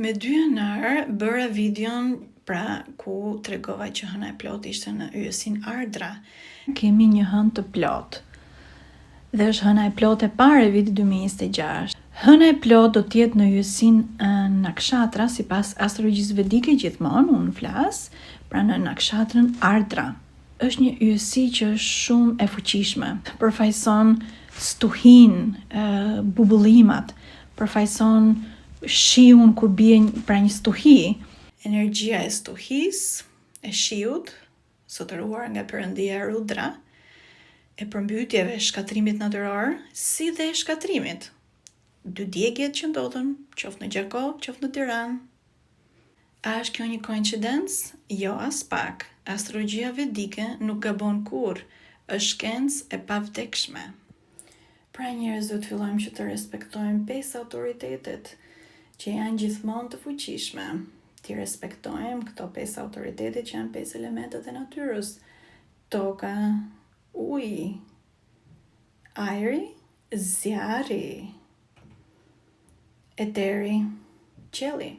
Me 2 janar bëra videon pra ku tregova që hëna e plot ishte në yjesin ardra. Kemi një hënë të plot. Dhe është hëna e plot e parë e vitit 2026. Hëna e plot do t'jetë në yjesin nakshatra, sipas astrologjisë vedike gjithmonë, unë flas, pra në nakshatrën ardra. Është një yjesi që është shumë e fuqishme. Përfaqëson stuhin, bubullimat, përfaqëson shiun kur bie pra një stuhi, energjia e stuhisë, e shiut, sotëruar nga Perëndia Rudra, e përmbytjeve, shkatrimit natyror, si dhe shkatrimit. 2 djegjet që ndodhen, qoftë në Gjakov, qoftë në Tiranë. A është kjo një koincidencë? Jo as pak. Astrologjia vedike nuk gabon kurrë, është shkencë e pavdekshme. Pra njerëz do të fillojmë që të respektojmë 5 autoritetet që janë gjithmonë të fuqishme. Ti respektojmë këto 5 autoritetet që janë 5 elementet e natyrës. Toka, uji, ajri, zjarri, eteri, qielli.